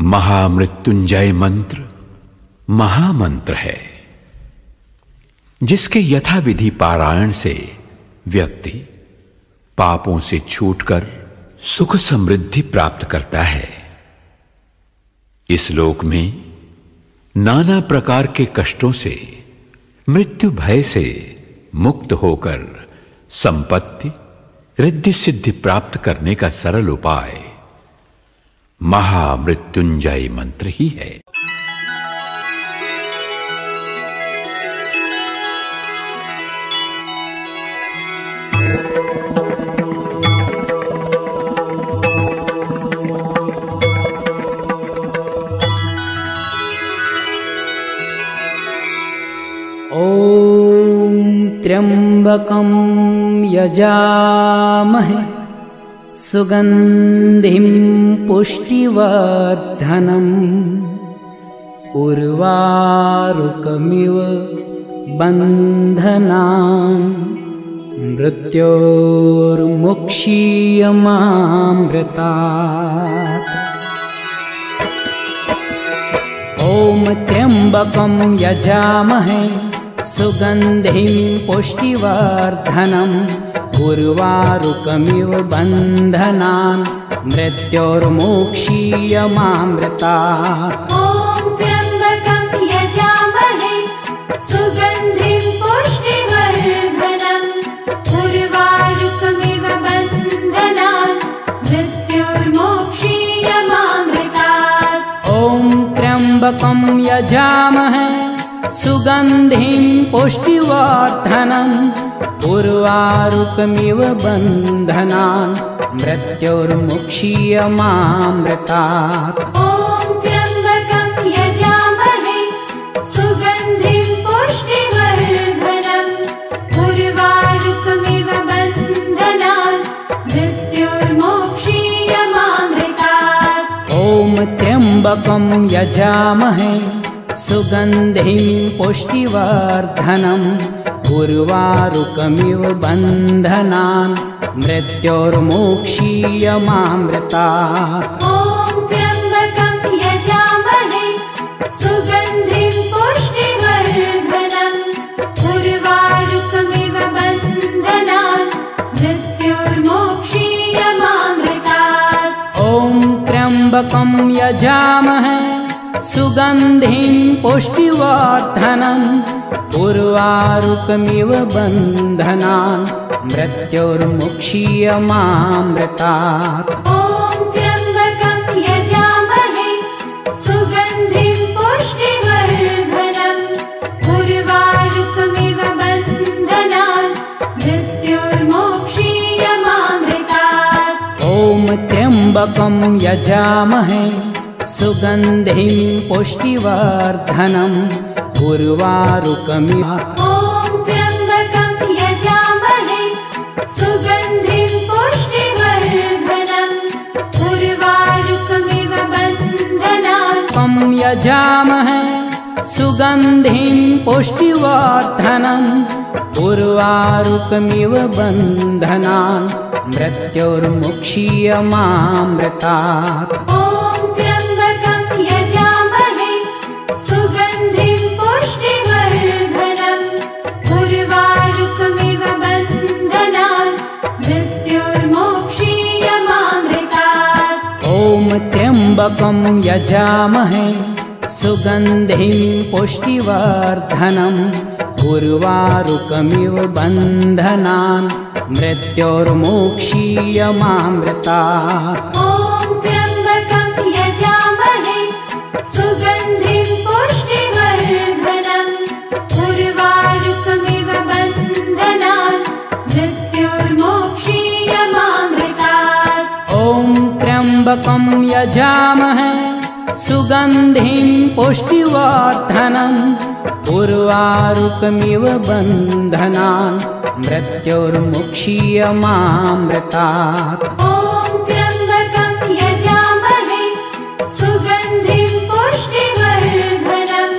महामृत्युंजय मंत्र महामंत्र है, जिसके यथाविधि पारायण से व्यक्ति पापों से छूटकर सुख समृद्धि प्राप्त करता है। इस लोक में नाना प्रकार के कष्टों से, मृत्यु भय से मुक्त होकर संपत्ति रिद्धि सिद्धि प्राप्त करने का सरल उपाय महामृत्युंजय मंत्र ही है। ओम त्र्यंबकं यजामहे सुगंधिं पुष्टिवर्धनम् उर्वारुकमिव बन्धनान् मृत्योर्मुक्षीयमामृतात्। ओम त्र्यंबकं यजामहे सुगंधिं पुष्टिवर्धनम् उर्वारुकमिव बन्धनान् मृत्योर्मुक्षीयमामृतात्। ओम त्र्यंबकं यजामहे सुगंधिं पुष्टिवर्धनम् उर्वारुकमिव बन्धनान् मृत्योर्मुक्षीयमामृतात्। ओम त्र्यंबकं यजामहे सुगंधिं पुष्टिवर्धनम् उर्वारुकमिव बन्धनान् मृत्योर्मुक्षीयमामृतात्। ओम त्र्यंबकं यजामहे सुगंधिं पुष्टिवर्धनम् उर्वारुकमिव बन्धनान् मृत्योर्मुक्षीयमामृतात्। ओम त्र्यंबकं यजामहे सुगंधिं पुष्टिवर्धनम् उर्वारुकमिव बन्धनान् मृत्योर्मुक्षीयमामृतात्। ओम त्र्यंबकं यजामहे सुगंधिं पुष्टिवर्धनम् उर्वारुकमिव बन्धनान् मृत्योर्मुक्षीयमामृतात्। ओम त्र्यंबकं यजामहे सुगंधिं पुष्टिवर्धनम् उर्वारुकमिव बन्धनान् मृत्योर्मुक्षीयमामृतात्। ओम त्र्यंबकं यजामहे सुगंधिं पुष्टिवर्धनम् उर्वारुकमिव बन्धनान् मृत्योर्मुक्षीयमामृतात्। ओम त्र्यंबकं यजामहे सुगंधिं पुष्टिवर्धनम् उर्वारुकमिव। ओम त्र्यंबकं यजामहे सुगंधिं पुष्टिवर्धनम् उर्वारुकमिव बन्धनान्। पं यजामहे सुगंधिं पुष्टिवर्धनम् उर्वारुकमिव बन्धनान् मृत्योर्मुक्षीयमामृतात्। ओम त्र्यंबकं यजामहे सुगंधिं पुष्टिवर्धनम् उर्वारुकमिव बन्धनान् मृत्योर्मुक्षीयमामृतात्। ओम त्र्यंबकं यजामहे सुगंधिं पुष्टिवर्धनम् उर्वारुकमिव बन्धनान् मृत्योर्मुक्षीयमामृतात्। ओम त्र्यंबकं यजामहे सुगंधिं पुष्टिवर्धनम् उर्वारुकमिव बन्धनान् मृत्योर्मुक्षीयमामृतात्। ओम त्र्यंबकं यजामहे सुगंधिं पुष्टिवर्धनम् उर्वारुकमिव बन्धनान् मृत्योर्मुक्षीयमामृतात्। ओम त्र्यंबकं यजामहे सुगंधिं पुष्टिवर्धनम्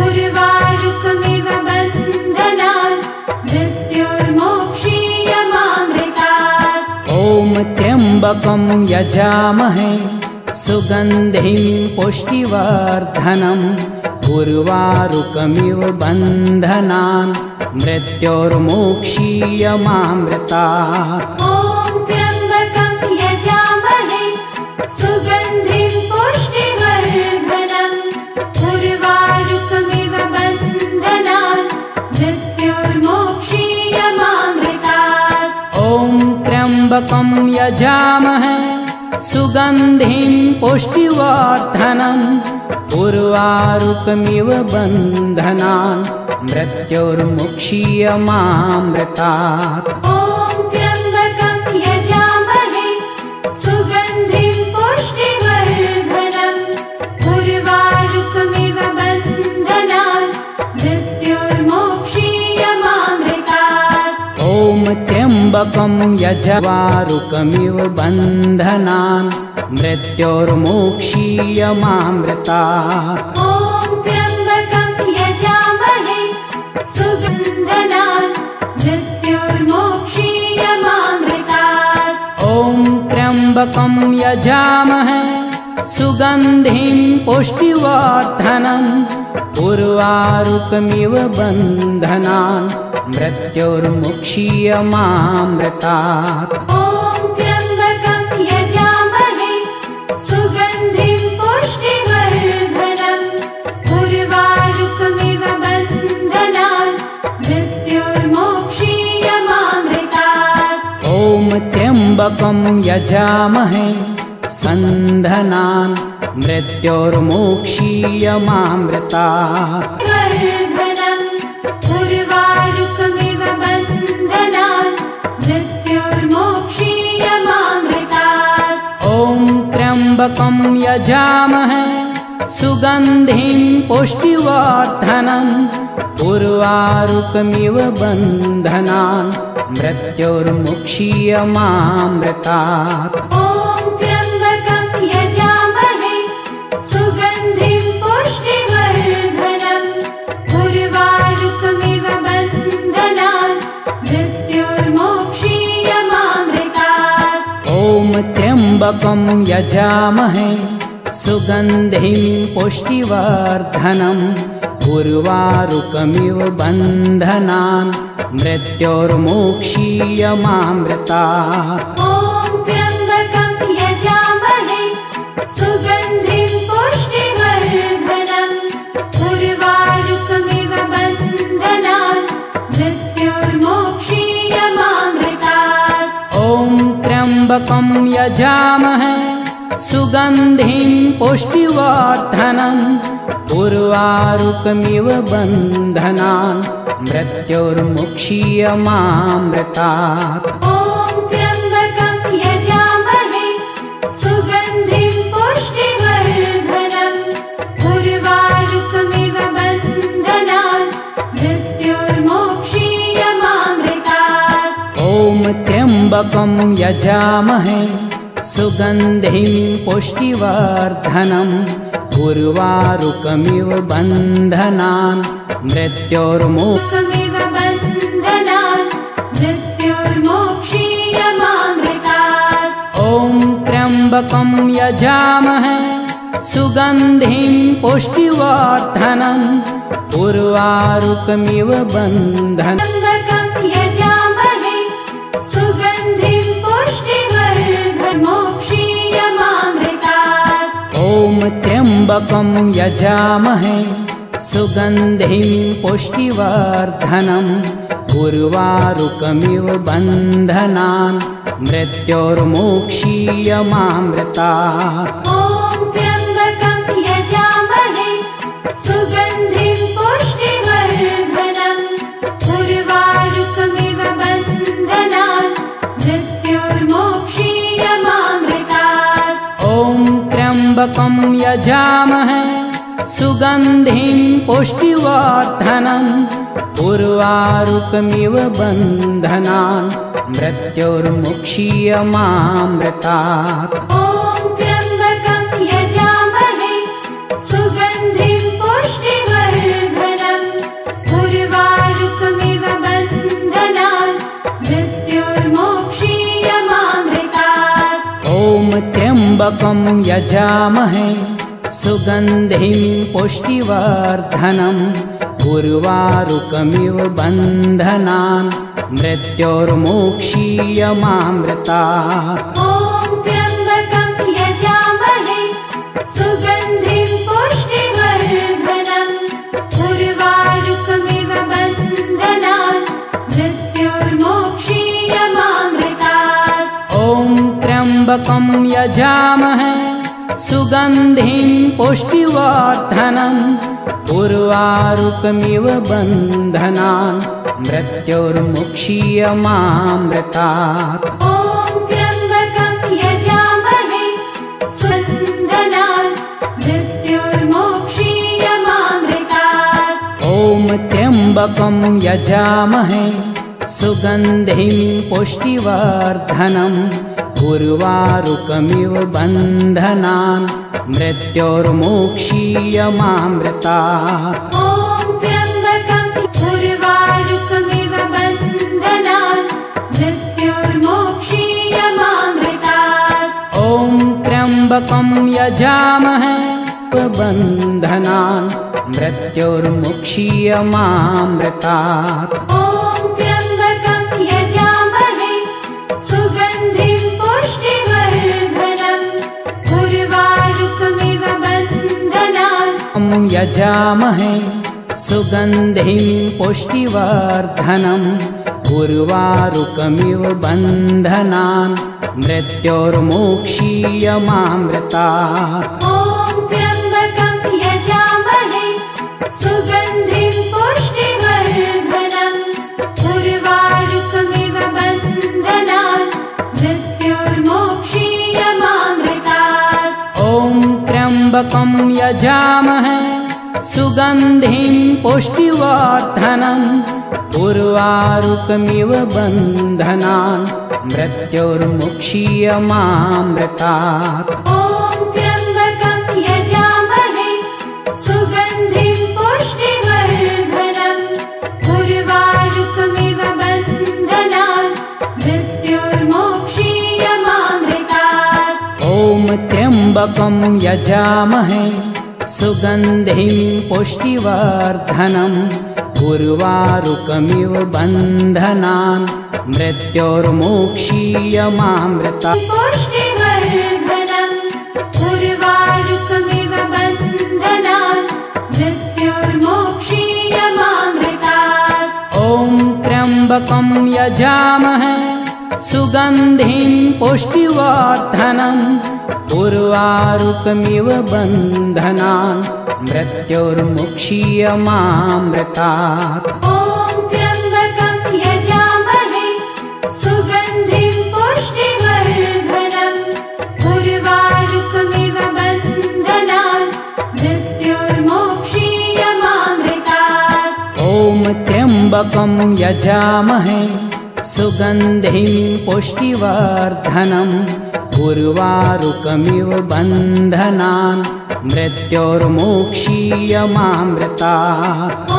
उर्वारुकमिव बन्धनान् मृत्योर्मुक्षीयमामृतात्। ओम त्र्यंबकं यजामहे सुगन्धिं पुष्टिवर्धनम् उर्वारुकमिव बन्धनान् मृत्योर्मोक्षीयमामृतात्। ॐ त्र्यम्बकं यजामहे सुगन्धिं पुष्टिवर्धनम् उर्वारुकमिव बन्धनान् मृत्योर्मोक्षीयमामृतात्। ॐ त्र्यम्बकं यजामहे सुगन्धिं पुष्टिवर्धनम् उर्वारुकमिव बन्धनान् मृत्योर्मुक्षीयमामृतात्। ॐ त्र्यम्बकं यजामहे सुगन्धिं पुष्टिवर्धनम् उर्वारुकमिव बन्धनान् मृत्योर्मोक्षीयमामृतात्। ॐ त्र्यम्बकं यजावारुकमिव बन्धनान् मृत्योर्मोक्षीयमामृतात्। ॐ त्र्यम्बकं यजामहे सुगन्धनान् मृत्योर्मोक्षीयमामृतात्। ॐ त्र्यम्बकं यजामहे सुगन्धिं पुष्टिवर्धनम् उर्वारुकमिव बन्धनान् मृत्योर्मुक्षीयमामृतात्। ॐ त्र्यम्बकं यजामहे सुगन्धिं पुष्टिवर्धनम् उर्वारुकमिव बन्धनान् मृत्योर्मोक्षीयमामृतात्। ॐ त्र्यम्बकं यजामहे सन्धनान् मृत्योर्मोक्षीयमामृतात्। वर्धनम् उर्वारुकमिव बन्धनान् मृत्योर्मोक्षीयमामृतात्। ॐ त्र्यम्बकं यजामहे सुगन्धिं पुष्टिवर्धनम् उर्वारुकमिव बन्धनान् मृत्योर्मुक्षीयमामृतात्। ॐ त्र्यम्बकं यजामहे सुगन्धिं पुष्टिवर्धनम् उर्वारुकमिव बन्धनान् मृत्योर्मोक्षीयमामृतात्। ॐ त्र्यम्बकं यजामहे सुगन्धिं पुष्टिवर्धनम् उर्वारुकमिव बन्धनान् मृत्योर्मोक्षीयमामृतात्। ॐ त्र्यम्बकं यजामहे सुगन्धिं पुष्टिवर्धनम् उर्वारुकमिव बन्धनान् मृत्योर्मोक्षीयमामृतात्। ॐ त्र्यम्बकं यजामहे सुगन्धिं पुष्टिवर्धनम् उर्वारुकमिव बन्धनान् मृत्योर्मुक्षीयमामृतात्। ॐ त्र्यम्बकं यजामहे सुगन्धिं पुष्टिवर्धनम् उर्वारुकमिव बन्धनान् मृत्योर्मोक्षीयमामृतात्। ॐ त्र्यम्बकं यजामहे सुगन्धिं पुष्टिवर्धनम् उर्वारुकमिव बन्धनान् मृत्योर्मोक्षीयमामृतात्। ॐ त्र्यम्बकं यजामहे सुगन्धिं पुष्टिवर्धनम् उर्वारुकमिव बन्धनान् त्र्यम्बकं यजामहे सुगन्धिं पुष्टिवर्धनम् मोक्षीयमामृतात्। ॐ त्र्यम्बकं यजामहे सुगन्धिं पुष्टिवर्धनम् उर्वारुकमिव बन्धनान् मृत्योर्मोक्षीयमामृतात्। ॐ त्र्यम्बकं यजामहे सुगन्धिं पुष्टिवर्धनम् उर्वारुकमिव बन्धनान् मृत्योर्मोक्षीयमामृतात्। ॐ त्र्यम्बकं यजामहे सुगन्धिं पुष्टिवर्धनम् उर्वारुकमिव बन्धनान् मृत्योर्मुक्षीयमामृतात्। ॐ त्र्यम्बकं यजामहे सुगन्धिं पुष्टिवर्धनम् उर्वारुकमिव बन्धनान् मृत्योर्मोक्षीयमामृतात्। ॐ त्र्यम्बकं यजामहे सुगन्धिं पुष्टिवर्धनम् उर्वारुकमिव बन्धनान् मृत्योर्मोक्षीयमामृतात्। ॐ त्र्यम्बकं यजामहे सुगन्धिं पुष्टिवर्धनम् उर्वारुकमिव बन्धनान् मृत्योर्मोक्षीयमामृतात्। ॐ त्र्यम्बकं यजामहे सुगन्धिं पुष्टिवर्धनम् उर्वारुकमिव बन्धनान् मृत्योर्मुक्षीयमामृतात्। ॐ त्र्यम्बकं यजामहे सुगन्धनान् मृत्योर्मोक्षीयमामृतात्। ॐ त्र्यम्बकं यजामहे सुगन्धिं पुष्टिवर्धनम् उर्वारुकमिव बन्धनान् मृत्योर्मुक्षीयमामृतात्। ॐ त्र्यम्बकं उर्वारुकमिव बन्धनान् मृत्योर्मोक्षीयमामृतात्। ॐ त्र्यम्बकं यजामहे बन्धनान् मृत्योर्मुक्षीयमामृतात्। ॐ त्र्यम्बकं यजामहे सुगन्धिं पुष्टिवर्धनम् उर्वारुकमिव बन्धनान् यजामहे सुगन्धिं पुष्टिवर्धनम् उर्वारुकमिव बन्धनान् मृत्योर्मुक्षीयमामृतात्। ॐ त्र्यम्बकं यजामहे सुगन्धिं पुष्टिवर्धनम् उर्वारुकमिव बन्धनान् मृत्योर्मोक्षीयमामृतात्। ॐ त्र्यम्बकं यजामहे सुगन्धिं पुष्टिवर्धनम् उर्वारुकमिव बन्धनान् मृत्योर्मुक्षीयमामृतात्। ॐ त्र्यम्बकं यजामहे सुगन्धिं पुष्टिवर्धनम् उर्वारुकमिव बन्धनान् मृत्योर्मोक्षीयमामृतात्। ॐ त्र्यम्बकं यजामहे सुगन्धिं पुष्टिवर्धनम् उर्वारुकमिव बन्धनान् मृत्योर्मुक्षीयमामृतात्। पुष्टिवर्धनम् उर्वारुकमिव बन्धनान् मृत्योर्मोक्षीयमामृतात्। ॐ त्र्यम्बकं यजामहे सुगन्धिं पुष्टिवर्धनम् उर्वारुकमिव बन्धनान् मृत्योर्मुक्षीयमामृतात्। ॐ त्र्यम्बकं यजामहे सुगन्धिं पुष्टिवर्धनम् उर्वारुकमिव बन्धनान् मृत्योर्मोक्षीयमामृतात्। ॐ त्र्यम्बकं यजामहे सुगन्धिं पुष्टिवर्धनम् उर्वारुकमिव बन्धनान् मृत्योर्मुक्षीयमामृतात्।